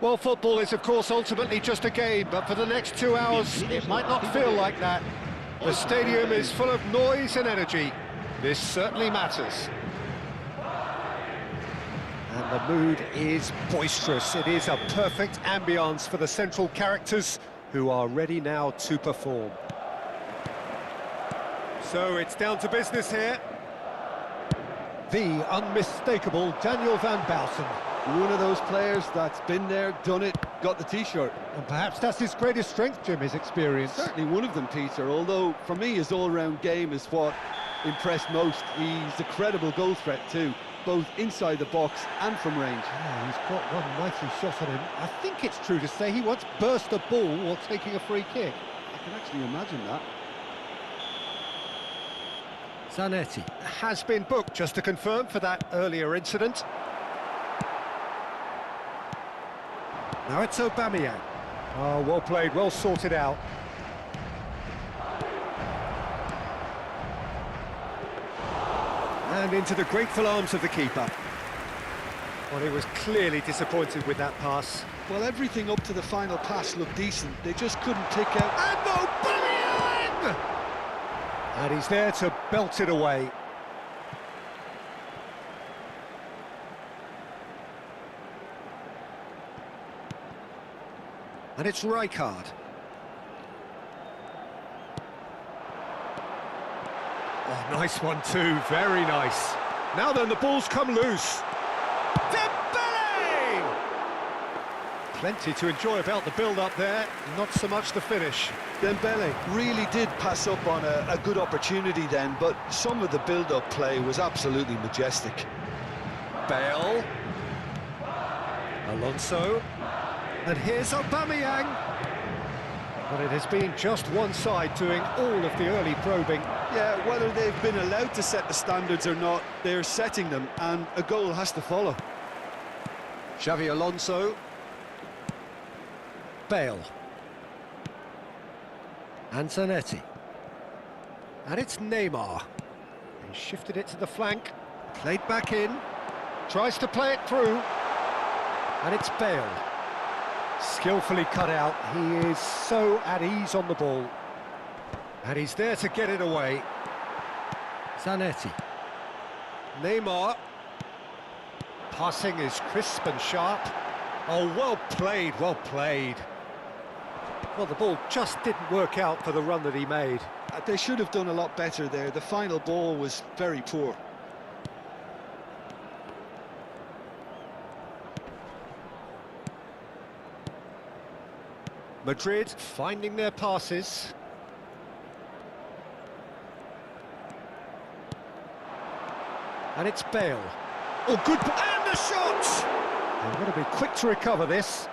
Well, football is, of course, ultimately just a game, but for the next 2 hours, it might not feel like that. The stadium is full of noise and energy. This certainly matters. And the mood is boisterous. It is a perfect ambience for the central characters who are ready now to perform. So it's down to business here. The unmistakable Daniel van Baalsen. One of those players that's been there, done it, got the T-shirt. And perhaps that's his greatest strength, Jim, his experience. Certainly one of them, Peter, although for me his all-round game is what impressed most. He's a credible goal threat too, both inside the box and from range. Yeah, he's got one mighty shot on him. I think it's true to say he once burst a ball while taking a free kick. I can actually imagine that. Zanetti has been booked, just to confirm, for that earlier incident. Now it's Aubameyang. Oh, well played, well sorted out. And into the grateful arms of the keeper. Well, he was clearly disappointed with that pass. Well, everything up to the final pass looked decent. They just couldn't pick out... And Aubameyang! And he's there to belt it away. And it's Rijkaard. Oh, nice one too, very nice. Now then, the ball's come loose. Dembele! Plenty to enjoy about the build-up there, not so much the finish. Dembele really did pass up on a good opportunity then, but some of the build-up play was absolutely majestic. Bale. Alonso. And here's Aubameyang. But it has been just one side doing all of the early probing. Yeah, whether they've been allowed to set the standards or not, they're setting them, and a goal has to follow. Xavi Alonso. Bale. And Zanetti. And it's Neymar. He shifted it to the flank, played back in, tries to play it through, and it's Bale. Skillfully cut out, he is so at ease on the ball. And he's there to get it away. Zanetti. Neymar. Passing is crisp and sharp. Oh, well played, well played. Well, the ball just didn't work out for the run that he made. They should have done a lot better there. The final ball was very poor. Madrid finding their passes. And it's Bale. Oh, good... And the shot! They've got to be quick to recover this.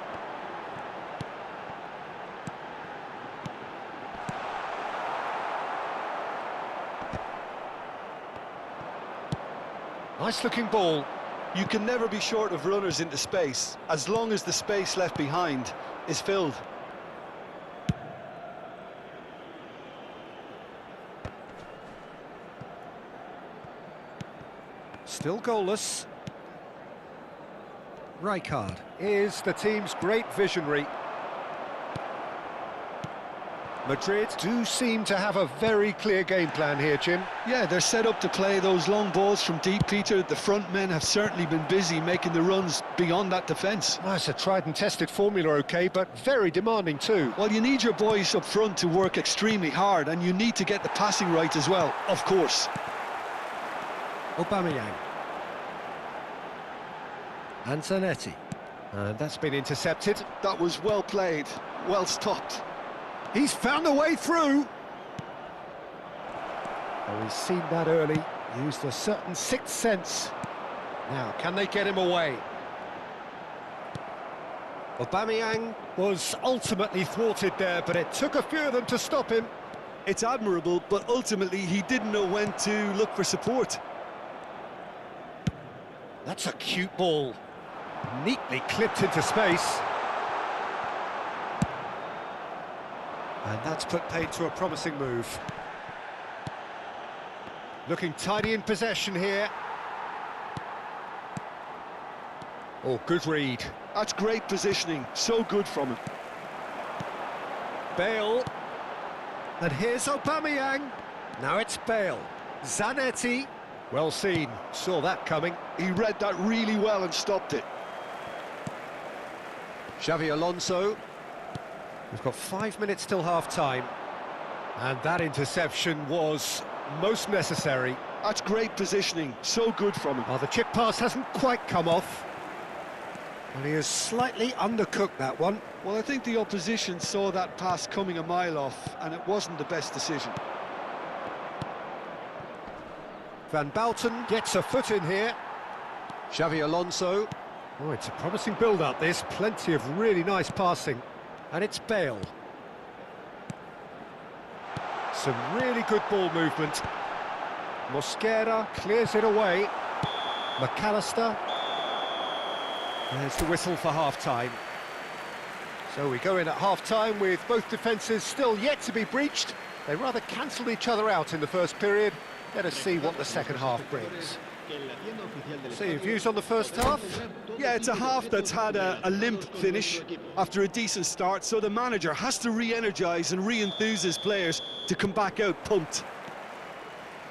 Nice-looking ball. You can never be short of runners into space, as long as the space left behind is filled. Still goalless. Rijkaard is the team's great visionary. Madrid do seem to have a very clear game plan here, Jim. Yeah, they're set up to play those long balls from deep, Peter. The front men have certainly been busy making the runs beyond that defence. Well, it's a tried and tested formula, OK, but very demanding too. Well, you need your boys up front to work extremely hard, and you need to get the passing right as well, of course. Aubameyang. And Zanetti. And that's been intercepted. That was well played, well stopped. He's found a way through. Oh, he's seen that early, used a certain sixth sense. Now, can they get him away? Aubameyang was ultimately thwarted there, but it took a few of them to stop him. It's admirable, but ultimately he didn't know when to look for support. That's a cute ball. Neatly clipped into space. And that's put paid to a promising move. Looking tidy in possession here. Oh, good read. That's great positioning, so good from him. Bale. And here's Aubameyang. Now it's Bale. Zanetti. Well seen, saw that coming. He read that really well and stopped it. Xavi Alonso. We've got 5 minutes till half-time. And that interception was most necessary. That's great positioning, so good from him. Well, the chip pass hasn't quite come off. And he has slightly undercooked that one. Well, I think the opposition saw that pass coming a mile off, and it wasn't the best decision. Van Bouten gets a foot in here. Xavi Alonso. Oh, it's a promising build-up, this. Plenty of really nice passing. And it's Bale. Some really good ball movement. Mosquera clears it away. McAllister. There's the whistle for half-time. So we go in at half-time with both defences still yet to be breached. They rather cancelled each other out in the first period. Let us see what the second half brings. So your views on the first half? Yeah, it's a half that's had a limp finish after a decent start, so the manager has to re-energise and re-enthuse his players to come back out pumped.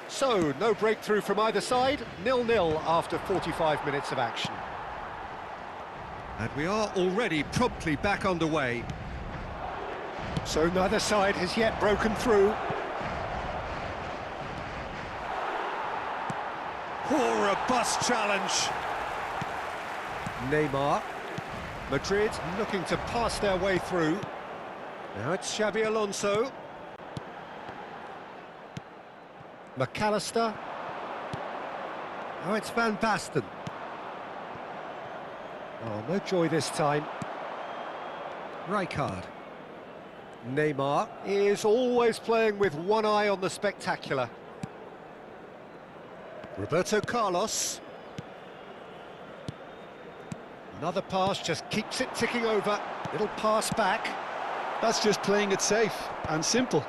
So, no breakthrough from either side, 0-0 after 45 minutes of action. And we are already promptly back underway. So neither side has yet broken through. Oh, robust challenge. Neymar. Madrid looking to pass their way through. Now it's Xabi Alonso. McAllister. Now it's Van Basten. Oh, no joy this time. Rijkaard. Neymar is always playing with one eye on the spectacular. Roberto Carlos. Another pass, just keeps it ticking over. Little pass back. That's just playing it safe and simple.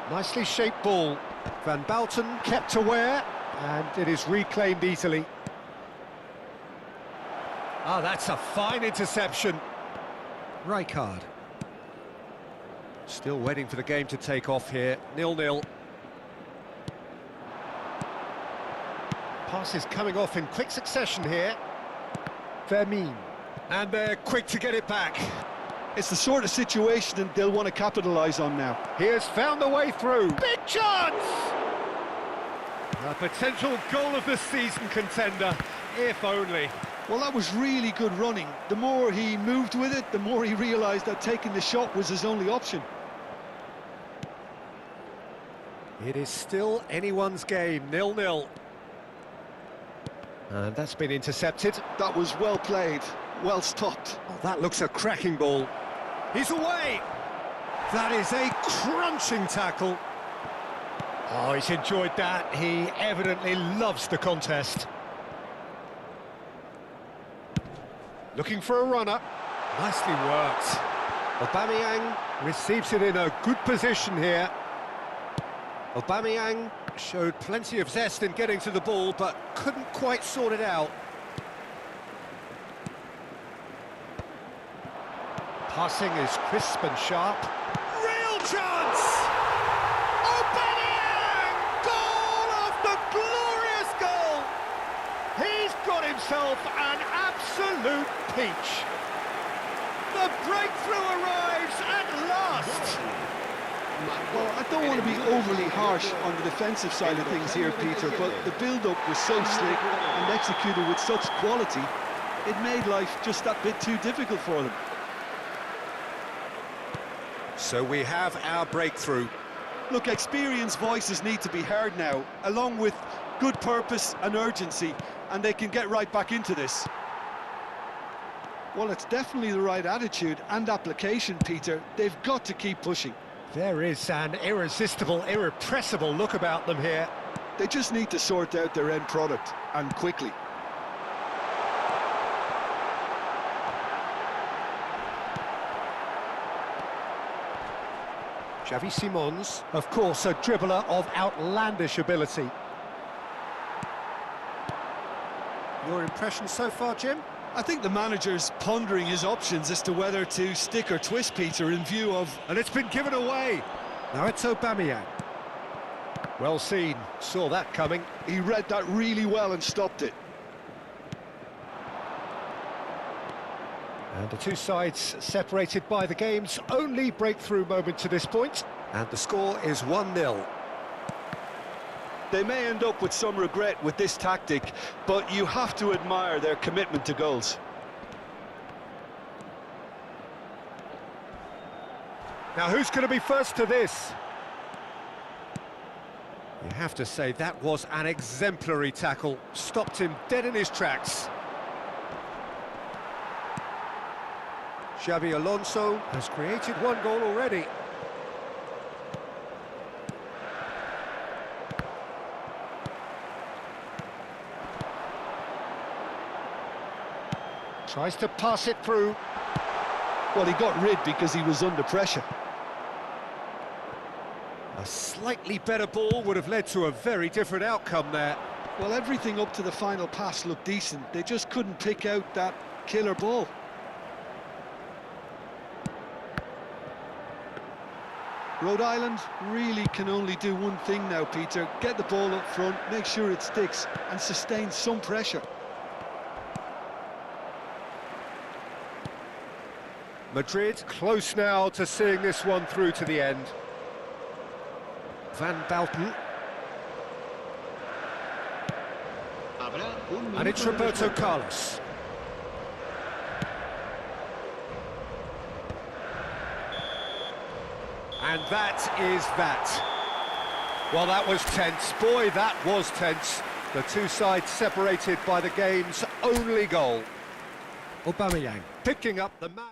Nicely shaped ball. Van Bouten kept aware, and it is reclaimed easily. Ah, that's a fine interception. Rijkaard. Still waiting for the game to take off here. 0-0. Passes coming off in quick succession here. Vermeer. And they're quick to get it back. It's the sort of situation that they'll want to capitalise on now. He has found the way through. Big chance! A potential goal of the season contender, if only. Well, that was really good running. The more he moved with it, the more he realised that taking the shot was his only option. It is still anyone's game, 0-0. And that's been intercepted. That was well played, well stopped. Oh, that looks a cracking ball. He's away! That is a crunching tackle. Oh, he's enjoyed that. He evidently loves the contest. Looking for a runner. Nicely worked. Aubameyang receives it in a good position here. Aubameyang showed plenty of zest in getting to the ball, but couldn't quite sort it out. Passing is crisp and sharp. Real chance! Aubameyang! Goal after glorious goal! He's got himself an absolute peach. The breakthrough arrives at last. Well, I don't want to be overly harsh on the defensive side of things here, Peter, but the build-up was so slick and executed with such quality, it made life just that bit too difficult for them. So we have our breakthrough. Look, experienced voices need to be heard now, along with good purpose and urgency, and they can get right back into this. Well, it's definitely the right attitude and application, Peter. They've got to keep pushing. There is an irresistible, irrepressible look about them here. They just need to sort out their end product, and quickly. Xavi Simons, of course, a dribbler of outlandish ability. Your impression so far, Jim? I think the manager's pondering his options as to whether to stick or twist, Peter, in view of... And it's been given away. Now it's Aubameyang. Well seen, saw that coming. He read that really well and stopped it. And the two sides separated by the game's only breakthrough moment to this point. And the score is 1-0. They may end up with some regret with this tactic, but you have to admire their commitment to goals. Now who's going to be first to this? You have to say that was an exemplary tackle. Stopped him dead in his tracks. Xabi Alonso has created one goal already. Tries to pass it through. Well, he got rid because he was under pressure. A slightly better ball would have led to a very different outcome there. Well, everything up to the final pass looked decent. They just couldn't pick out that killer ball. Rhode Island really can only do one thing now, Peter. Get the ball up front, make sure it sticks, and sustain some pressure. Madrid close now to seeing this one through to the end. Van Balten. And it's Roberto Carlos. And that is that. Well, that was tense. Boy, that was tense. The two sides separated by the game's only goal. Aubameyang picking up the man.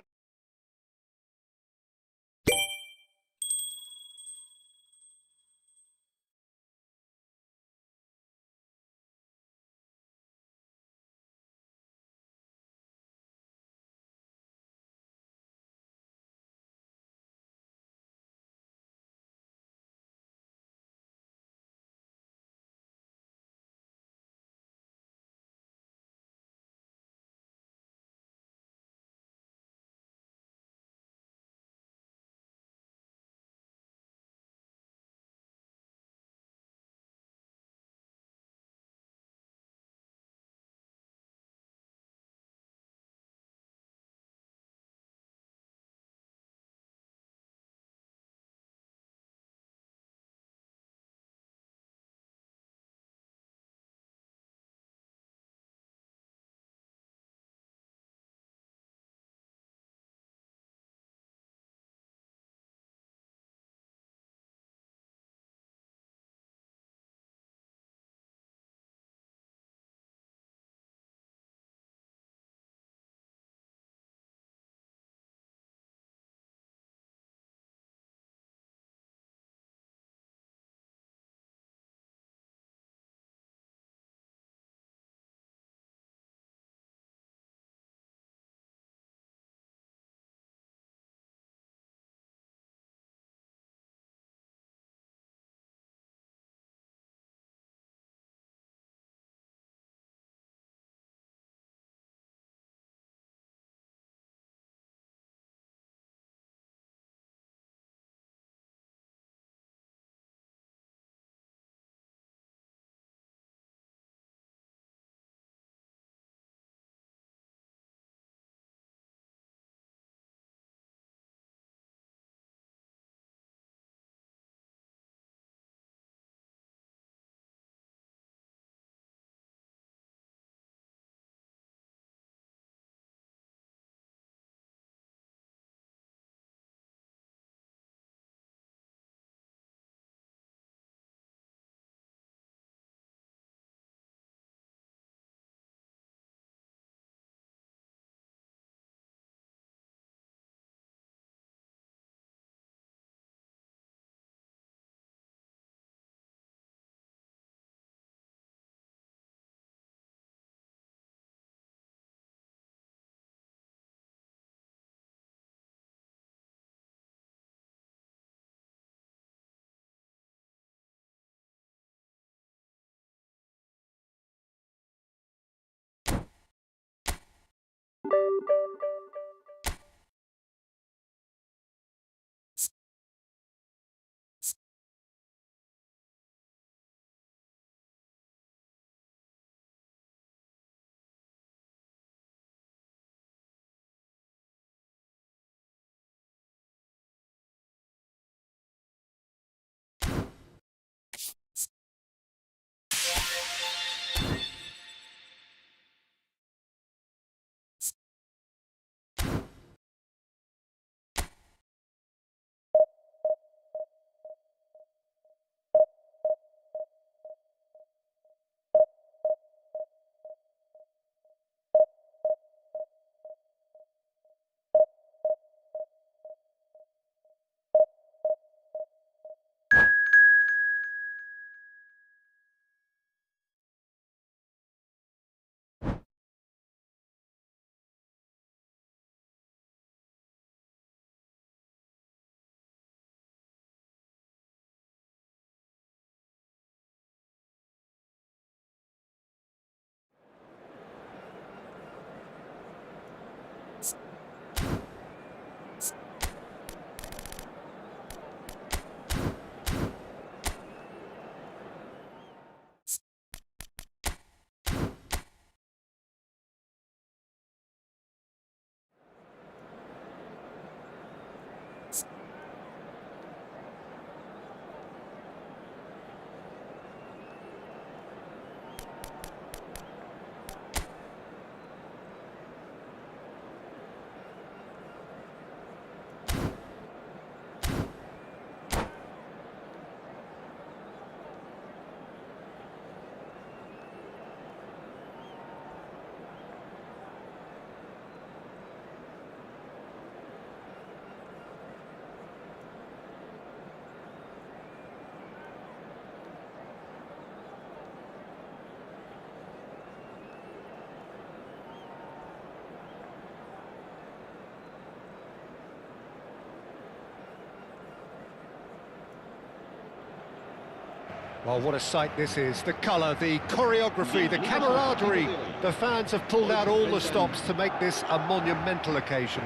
Well, what a sight this is. The colour, the choreography, the camaraderie. The fans have pulled out all the stops to make this a monumental occasion.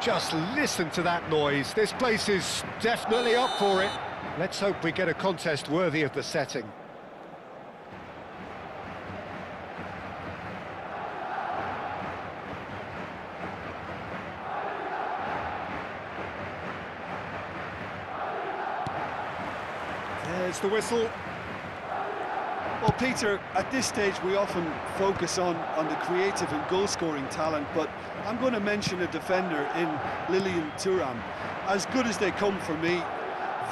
Just listen to that noise. This place is definitely up for it. Let's hope we get a contest worthy of the setting. There's the whistle. Well, Peter, at this stage we often focus on the creative and goal-scoring talent, but I'm going to mention a defender in Lilian Thuram. As good as they come for me,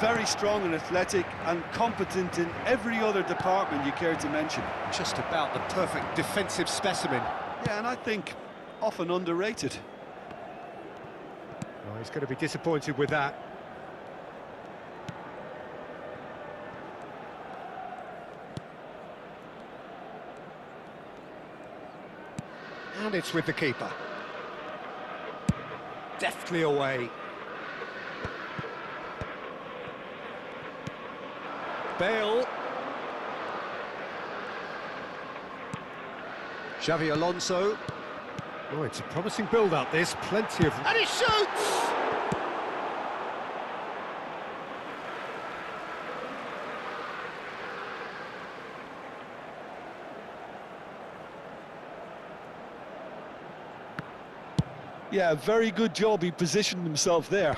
very strong and athletic and competent in every other department you care to mention. Just about the perfect defensive specimen. Yeah, and I think often underrated. Oh, he's going to be disappointed with that. And it's with the keeper. Deftly away. Bale. Xavi Alonso. Oh, it's a promising build-up, this. Plenty of... And he shoots! Yeah, very good job. He positioned himself there.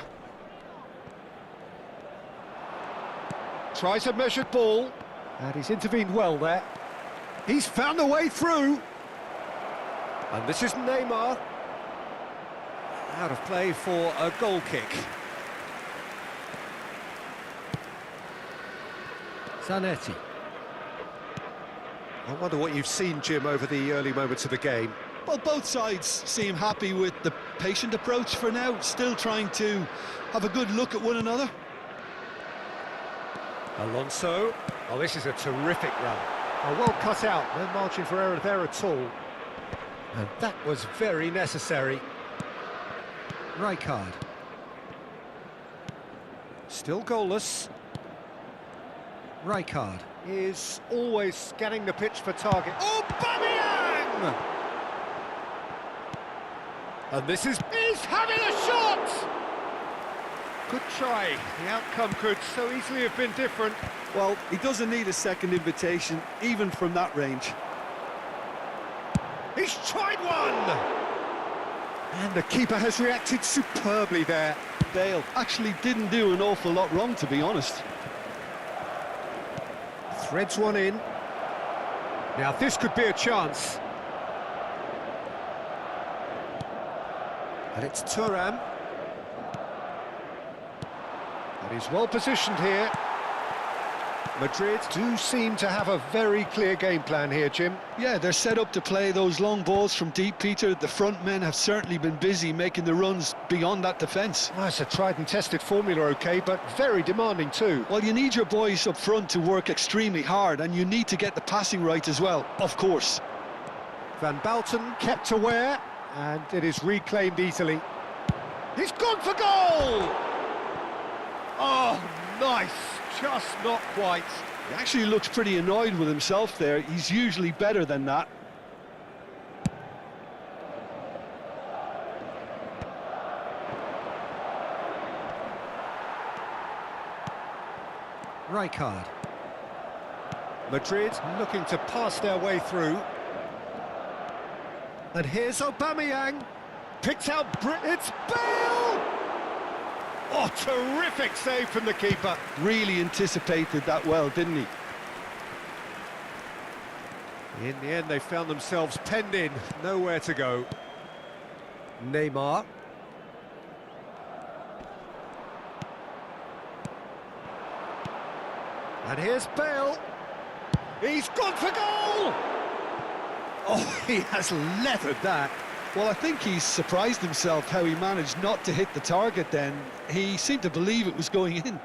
Tries a measured ball, and he's intervened well there. He's found a way through. And this is Neymar. Out of play for a goal kick. Zanetti. I wonder what you've seen, Jim, over the early moments of the game. Well, both sides seem happy with the patient approach for now, still trying to have a good look at one another. Alonso. Oh, this is a terrific run. Oh, well cut out, no margin for error there at all. And that was very necessary. Rijkaard. Still goalless. Rijkaard is always scanning the pitch for target. Oh, Aubameyang! And this is... He's having a shot! Good try. The outcome could so easily have been different. Well, he doesn't need a second invitation, even from that range. He's tried one! And the keeper has reacted superbly there. Bale actually didn't do an awful lot wrong, to be honest. Threads one in. Now this could be a chance. And it's Thuram. And he's well positioned here. Madrid do seem to have a very clear game plan here, Jim. Yeah, they're set up to play those long balls from deep, Peter. The front men have certainly been busy making the runs beyond that defence. Well, it's a tried and tested formula, OK, but very demanding too. Well, you need your boys up front to work extremely hard, and you need to get the passing right as well, of course. Van Balten kept aware, and it is reclaimed easily. He's gone for goal! Oh, nice. Just not quite. He actually looks pretty annoyed with himself there. He's usually better than that. Rijkaard. Madrid looking to pass their way through. And here's Aubameyang. Picked out it's Bale! Oh, terrific save from the keeper. Really anticipated that well, didn't he? In the end, they found themselves penned in, nowhere to go. Neymar. And here's Bale. He's gone for goal! Oh, he has leathered that. Well, I think he's surprised himself how he managed not to hit the target then. He seemed to believe it was going in.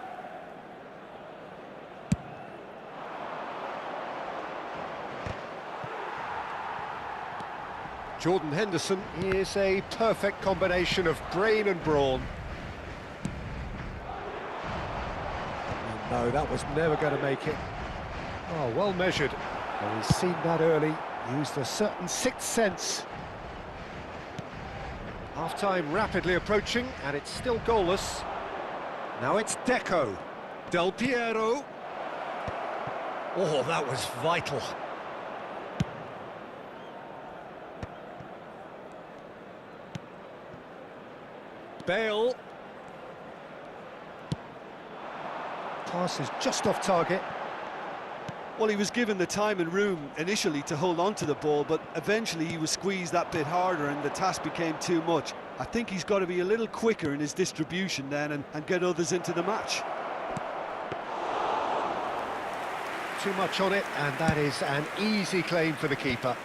Jordan Henderson is a perfect combination of brain and brawn. And No, that was never going to make it. Oh, well measured. Well, he's seen that early, used a certain sixth sense. Half-time rapidly approaching, and it's still goalless. Now it's Deco. Del Piero. Oh, that was vital. Bale. Pass is just off target. Well, he was given the time and room initially to hold on to the ball, but eventually he was squeezed that bit harder and the task became too much. I think he's got to be a little quicker in his distribution then and get others into the match. Too much on it, and that is an easy claim for the keeper.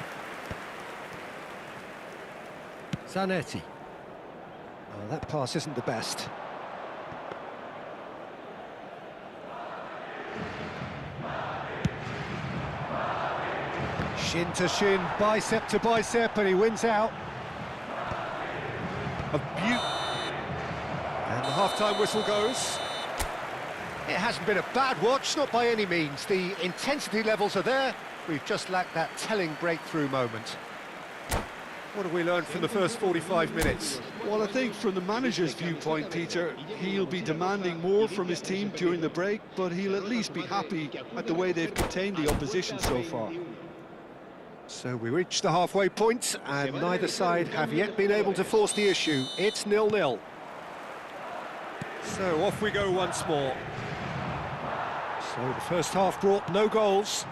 Zanetti. Oh, that pass isn't the best. Shin to shin, bicep to bicep, and he wins out. A beaut. And the half-time whistle goes. It hasn't been a bad watch, not by any means. The intensity levels are there. We've just lacked that telling breakthrough moment. What have we learned from the first 45 minutes? Well, I think from the manager's viewpoint, Peter, he'll be demanding more from his team during the break, but he'll at least be happy at the way they've contained the opposition so far. So we reach the halfway point, and neither side have yet been able to force the issue. It's 0-0. So off we go once more. So the first half brought no goals.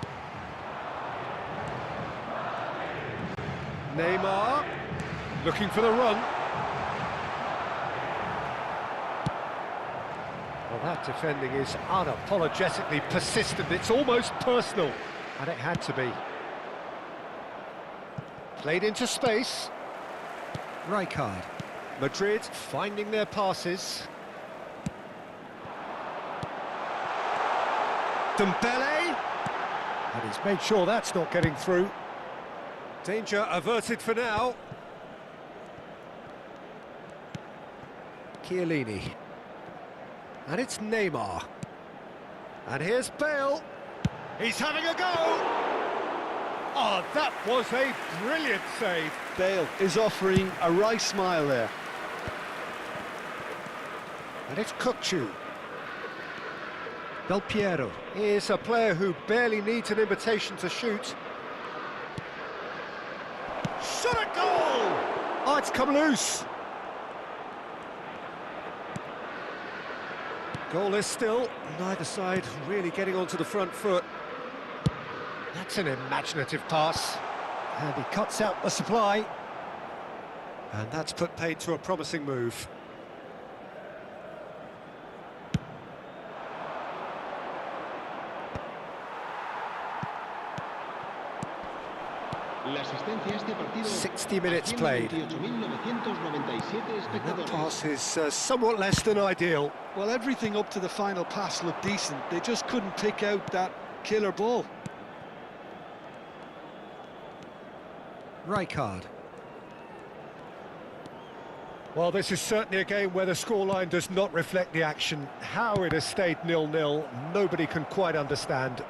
Neymar, looking for the run. Well, that defending is unapologetically persistent. It's almost personal, and it had to be. Played into space. Rijkaard. Madrid finding their passes. Dembele. And he's made sure that's not getting through. Danger averted for now. Chiellini. And it's Neymar. And here's Bale. He's having a go. Oh, that was a brilliant save. Bale is offering a right smile there. And it's Kukçu. Del Piero is a player who barely needs an invitation to shoot. Shot a goal! Oh, it's come loose. Goalless still, neither side really getting onto the front foot. That's an imaginative pass. And he cuts out the supply. And that's put paid to a promising move. La asistencia a este partido, 60 minutes played. 128.997 And that espectadores. pass is somewhat less than ideal. Well, everything up to the final pass looked decent. They just couldn't pick out that killer ball. Rijkaard. Well, this is certainly a game where the scoreline does not reflect the action. How it has stayed 0-0, nobody can quite understand.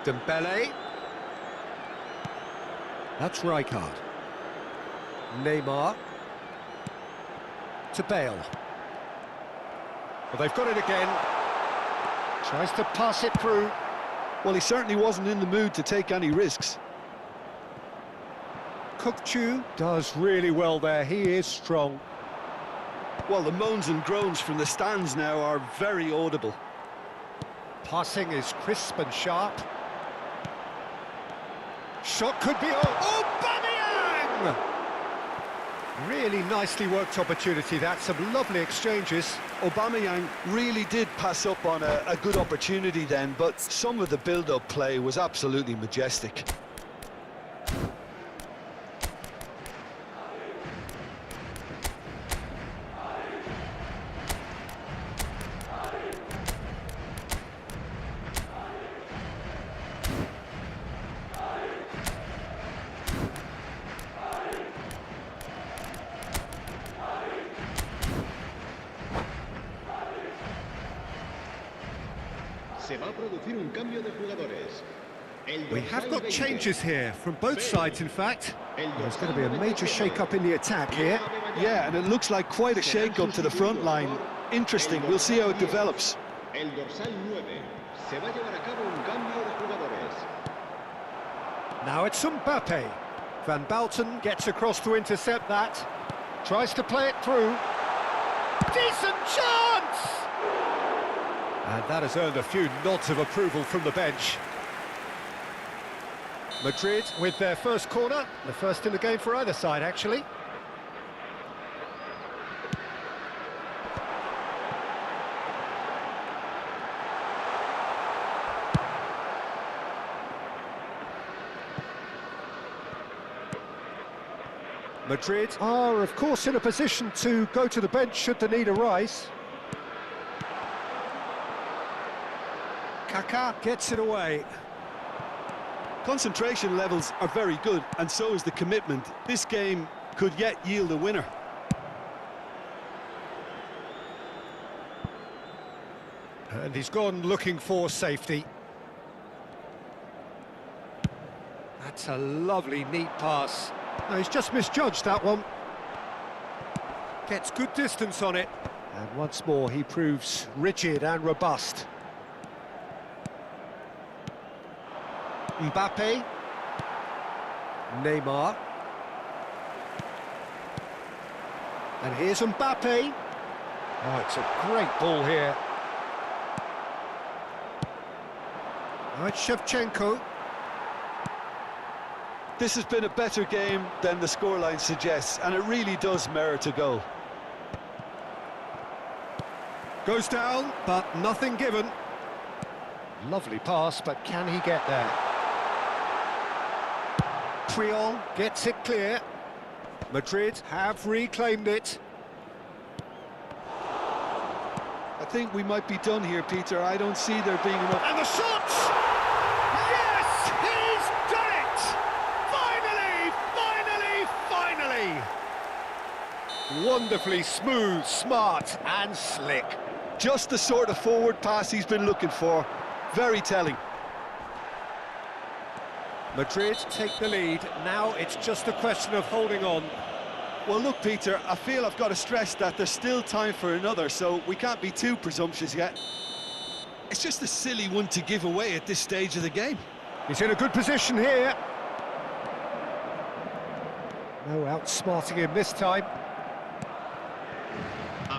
Dembele. That's Rijkaard. Neymar. To Bale. Well, they've got it again. Tries to pass it through. Well, he certainly wasn't in the mood to take any risks. Kukçu does really well there. He is strong. Well, the moans and groans from the stands now are very audible. Passing is crisp and sharp. Shot could be on. Oh, Aubameyang! Really nicely worked opportunity. That's some lovely exchanges. Aubameyang really did pass up on a good opportunity then, but some of the build-up play was absolutely majestic. Se va a producir un cambio de jugadores. We have got changes here, from both sides in fact. There's going to be a major shake-up in the attack here. Yeah, and it looks like quite a shake-up to the front line. Interesting, we'll see how it develops. El dorsal 9. Se va a llevar a cabo un cambio de jugadores. Now it's Mbappe. Van Bouten gets across to intercept that. Tries to play it through. Decent chance! And that has earned a few nods of approval from the bench. Madrid with their first corner, the first in the game for either side, actually. Madrid are, of course, in a position to go to the bench should the need arise. Kaká gets it away. Concentration levels are very good, and so is the commitment. This game could yet yield a winner. And he's gone looking for safety. That's a lovely, neat pass. No, he's just misjudged that one. Gets good distance on it. And once more, he proves rigid and robust. Mbappe. Neymar. And here's Mbappe. Oh, it's a great ball here. Now it's Shevchenko. This has been a better game than the scoreline suggests, and it really does merit a goal. Goes down, but nothing given. Lovely pass, but can he get there? Triol gets it clear. Madrid have reclaimed it. I think we might be done here, Peter. I don't see there being enough... And the shot! Yes! He's done it! Finally! Wonderfully smooth, smart and slick. Just the sort of forward pass he's been looking for. Very telling. Madrid take the lead. Now it's just a question of holding on. Well, look, Peter, I feel I've got to stress that there's still time for another, so we can't be too presumptuous yet. It's just a silly one to give away at this stage of the game. He's in a good position here. No outsmarting him this time.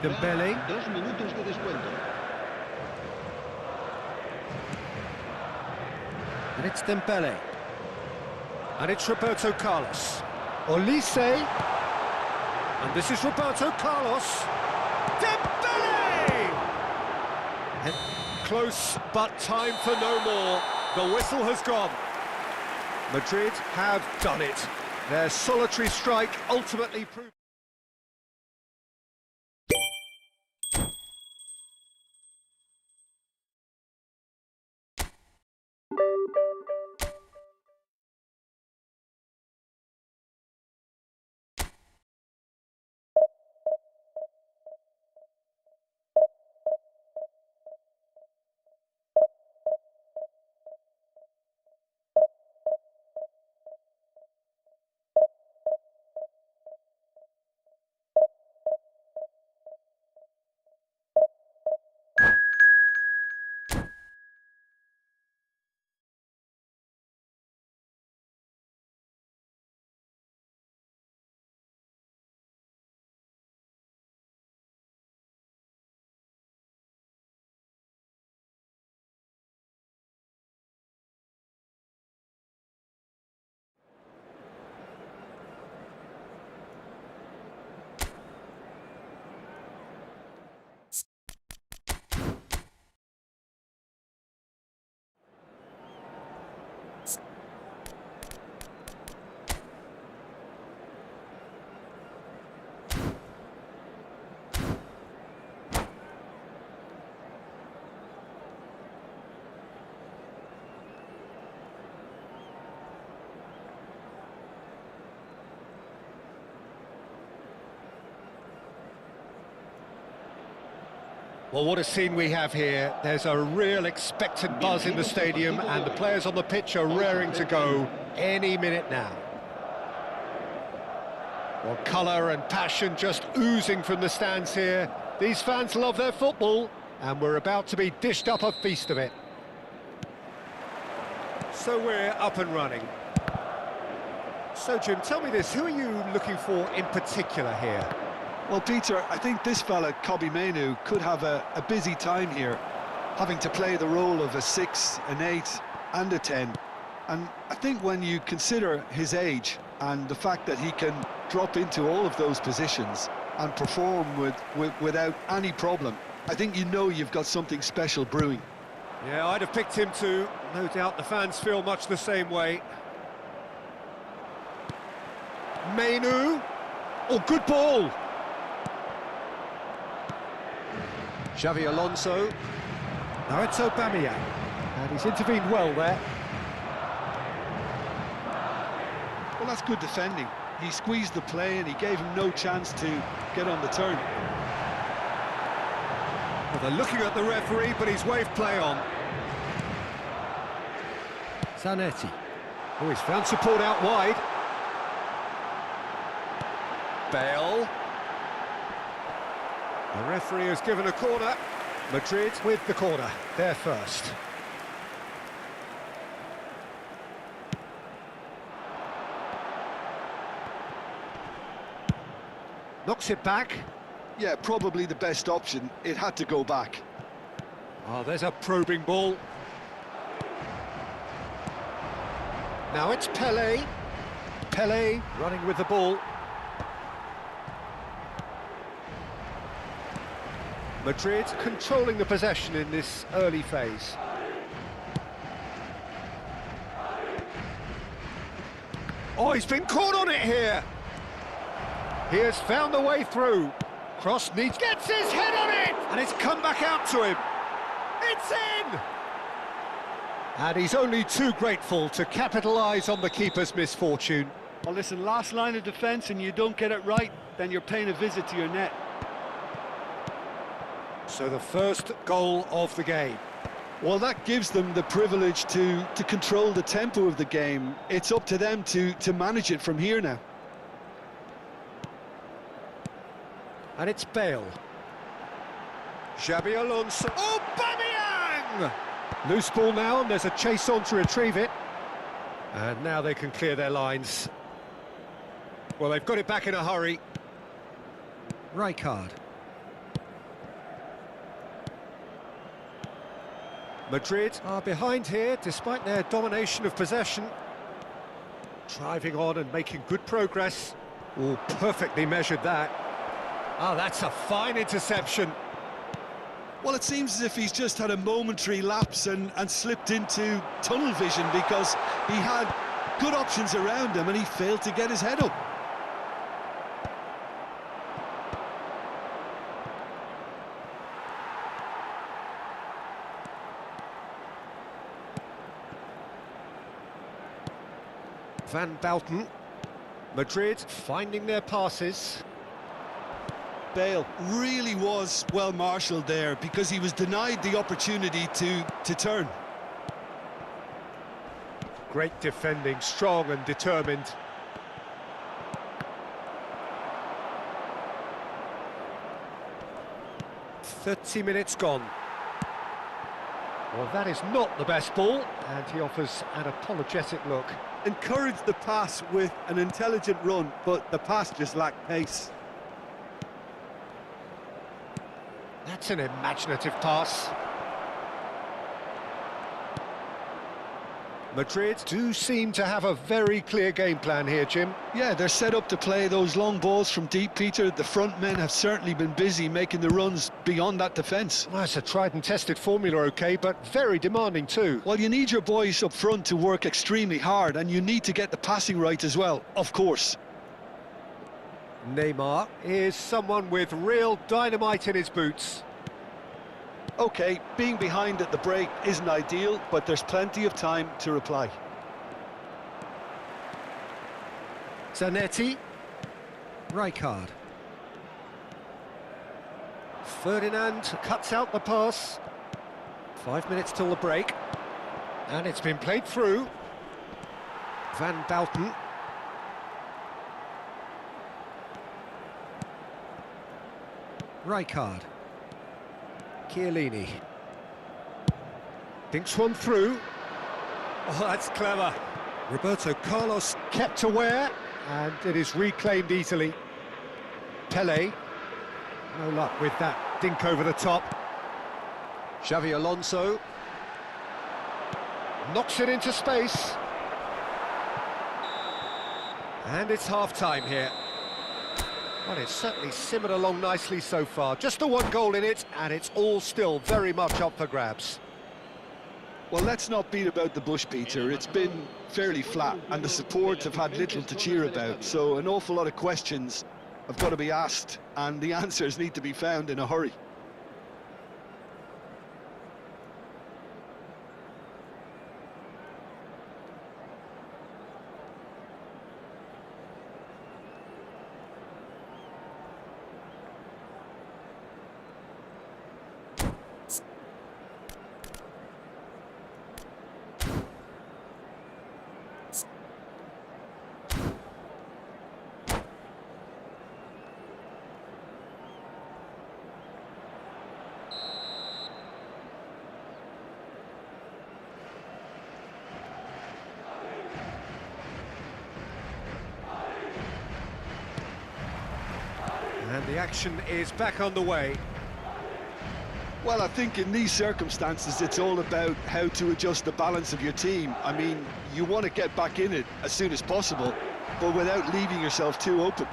Dembele. 2 minutos de descuento. And it's Dembele. And it's Roberto Carlos. Olise. And this is Roberto Carlos. Dembele! And close, but time for no more. The whistle has gone. Madrid have done it. Their solitary strike ultimately proved... Well, what a scene we have here. There's a real expectant buzz in the stadium, and the players on the pitch are raring to go any minute now. Well, colour and passion just oozing from the stands here. These fans love their football, and we're about to be dished up a feast of it. So we're up and running. So, Jim, tell me this, who are you looking for in particular here? Well, Peter, I think this fella, Kobbie Mainoo, could have a busy time here, having to play the role of a 6, an 8 and a 10. And I think when you consider his age and the fact that he can drop into all of those positions and perform without any problem, I think you know you've got something special brewing. Yeah, I'd have picked him too. No doubt the fans feel much the same way. Mainoo. Oh, good ball. Xavi Alonso. Now it's Aubameyang. And he's intervened well there. Well, that's good defending. He squeezed the play and he gave him no chance to get on the turn. Well, they're looking at the referee, but he's waved play on. Zanetti. Oh, he's found support out wide. Bale. The referee has given a corner. Madrid with the corner. They're first. Knocks it back. Yeah, probably the best option. It had to go back. Oh, there's a probing ball. Now it's Pelé. Pelé running with the ball. Madrid controlling the possession in this early phase. Oh, he's been caught on it here. He has found the way through. Cross needs, gets his head on it, and it's come back out to him. It's in! And he's only too grateful to capitalise on the keeper's misfortune. Well, listen, last line of defence and you don't get it right, then you're paying a visit to your net. So the first goal of the game. Well, that gives them the privilege to control the tempo of the game. It's up to them to manage it from here now. And it's Bale. Xabi Alonso. Aubameyang! Loose ball now, and there's a chase on to retrieve it. And now they can clear their lines. Well, they've got it back in a hurry. Rijkaard. Madrid are behind here, despite their domination of possession. Driving on and making good progress. Oh, perfectly measured that. Oh, that's a fine interception. Well, it seems as if he's just had a momentary lapse and slipped into tunnel vision because he had good options around him and he failed to get his head up. Van Bouten. Madrid finding their passes. Bale really was well marshalled there because he was denied the opportunity to turn. Great defending, strong and determined. "30 minutes gone." Well, that is not the best ball, and he offers an apologetic look. Encouraged the pass with an intelligent run, but the pass just lacked pace. That's an imaginative pass. Madrid do seem to have a very clear game plan here, Jim. Yeah, they're set up to play those long balls from deep, Peter. The front men have certainly been busy making the runs beyond that defence. Well, it's a tried and tested formula, OK, but very demanding too. Well, you need your boys up front to work extremely hard, and you need to get the passing right as well, of course. Neymar is someone with real dynamite in his boots. OK, being behind at the break isn't ideal, but there's plenty of time to reply. Zanetti. Rijkaard. Ferdinand cuts out the pass. 5 minutes till the break. And it's been played through. Van Bouten. Rijkaard. Chiellini. Dinks one through. Oh, that's clever. Roberto Carlos kept aware, and it is reclaimed easily. Pele. No luck with that dink over the top. Xavi Alonso. Knocks it into space. And it's half-time here. Well, it's certainly simmered along nicely so far. Just the one goal in it, and it's all still very much up for grabs. Well, let's not beat about the bush, Peter. It's been fairly flat, and the support have had little to cheer about. So an awful lot of questions have got to be asked, and the answers need to be found in a hurry. And the action is back on the way. Well, I think in these circumstances, it's all about how to adjust the balance of your team. I mean, you want to get back in it as soon as possible, but without leaving yourself too open.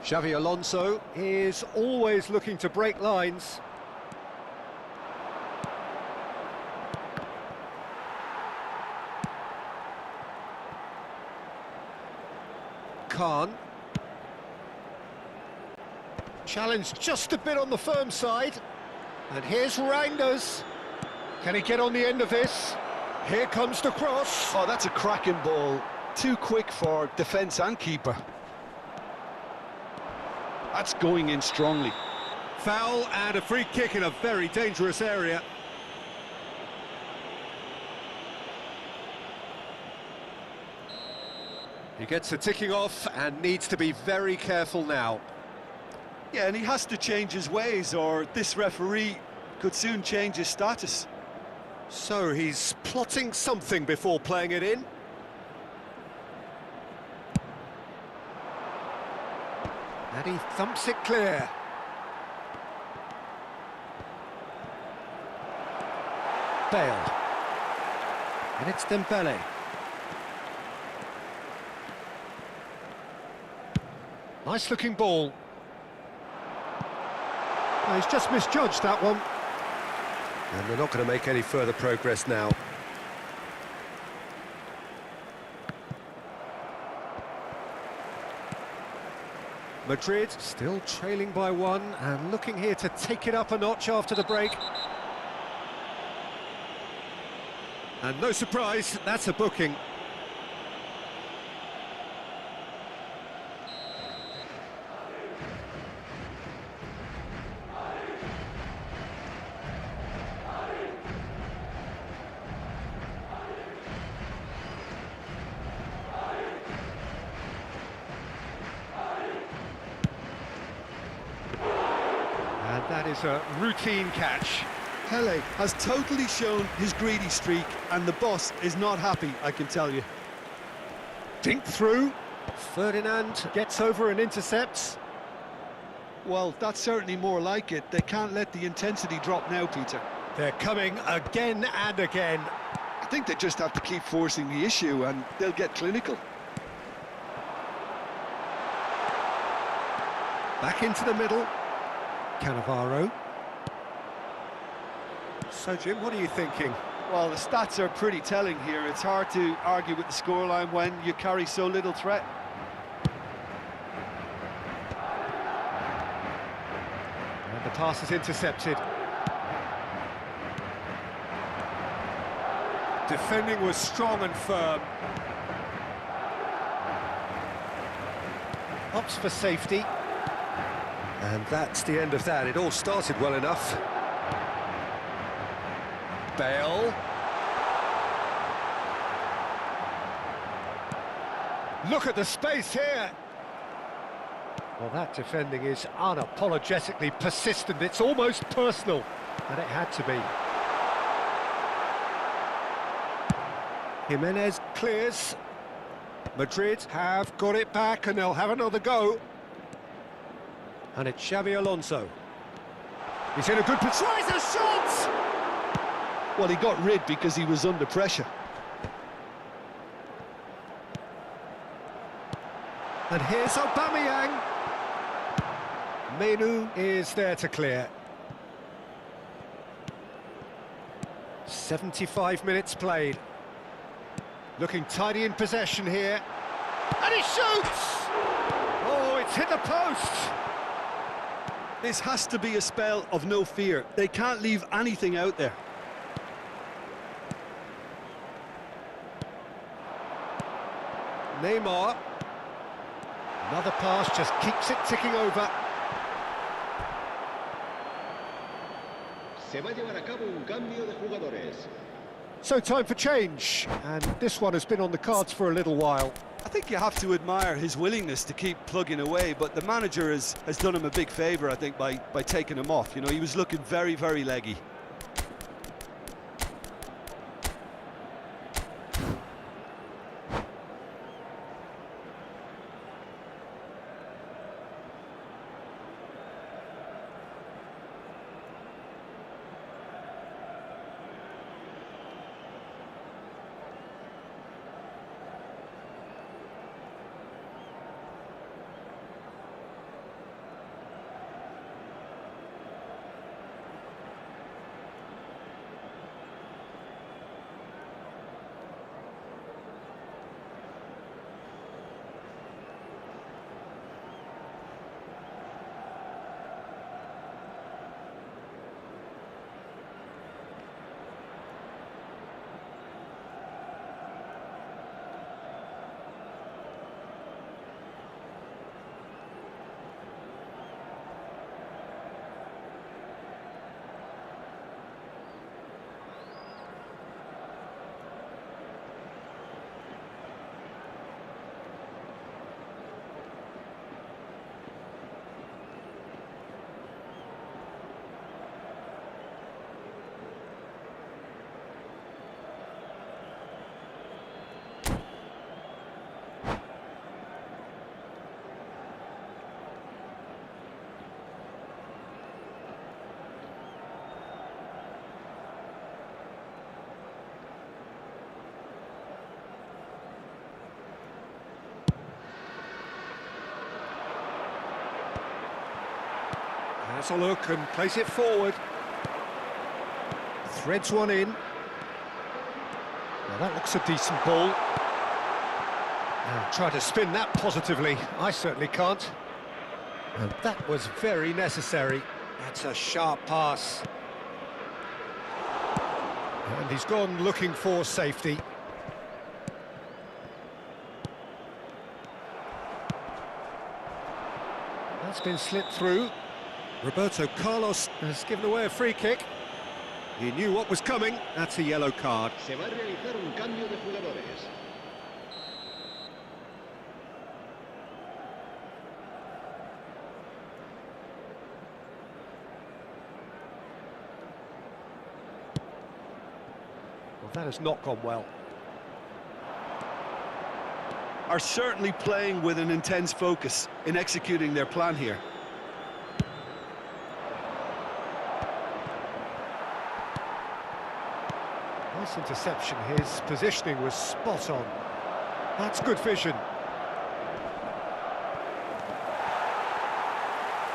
Xavi Alonso is always looking to break lines. Khan. Challenge just a bit on the firm side. And here's Reinders. Can he get on the end of this? Here comes the cross. Oh, that's a cracking ball. Too quick for defence and keeper. That's going in strongly. Foul and a free kick in a very dangerous area. He gets a ticking off and needs to be very careful now. Yeah, and he has to change his ways, or this referee could soon change his status. So he's plotting something before playing it in. And he thumps it clear. Bale. And it's Dembele. Nice looking ball. Oh, he's just misjudged that one. And they're not going to make any further progress now. Madrid still trailing by one and looking here to take it up a notch after the break. And no surprise, that's a booking. And that is a routine catch. Pele has totally shown his greedy streak, and the boss is not happy, I can tell you. Dink through. Ferdinand gets over and intercepts. Well, that's certainly more like it. They can't let the intensity drop now, Peter. They're coming again and again. I think they just have to keep forcing the issue, and they'll get clinical. Back into the middle. Cannavaro. So, Jim, what are you thinking? Well, the stats are pretty telling here. It's hard to argue with the scoreline when you carry so little threat. And the pass is intercepted. Defending was strong and firm. Opts for safety. And that's the end of that. It all started well enough. Bale. Look at the space here. Well, that defending is unapologetically persistent. It's almost personal, and it had to be. Jimenez clears. Madrid have got it back, and they'll have another go. And it's Xabi Alonso. He's in a good position. Tries a shot! Well, he got rid because he was under pressure. And here's Aubameyang. Menu is there to clear. 75 minutes played. Looking tidy in possession here. And he shoots! Oh, it's hit the post! This has to be a spell of no fear. They can't leave anything out there. Neymar. Another pass just keeps it ticking over. Se va a llevar a cabo un cambio de jugadores. So time for change, and this one has been on the cards for a little while. I think you have to admire his willingness to keep plugging away, but the manager has done him a big favour, I think, by taking him off. You know, he was looking very, very leggy. Has a look and plays it forward. Threads one in. Now that looks a decent ball. Now try to spin that positively. I certainly can't. And that was very necessary. That's a sharp pass. And he's gone looking for safety. That's been slipped through. Roberto Carlos has given away a free kick. He knew what was coming. That's a yellow card. Se va a realizar un cambio de jugadores. Well, that has not gone well. Are certainly playing with an intense focus in executing their plan here. Nice interception. His positioning was spot on. That's good vision.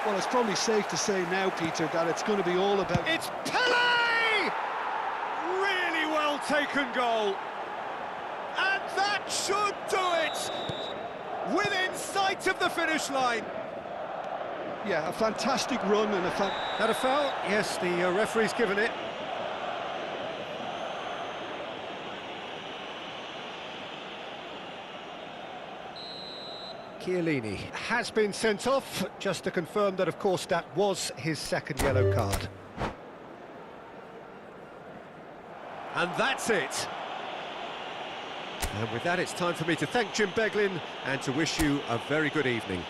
Well, it's probably safe to say now, Peter, that it's going to be all about... It's Pele! Really well taken goal. And that should do it! Within sight of the finish line. Yeah, a fantastic run and Had a foul? Yes, the referee's given it. Chiellini has been sent off, just to confirm that, of course, that was his second yellow card. And that's it. And with that, it's time for me to thank Jim Beglin and to wish you a very good evening.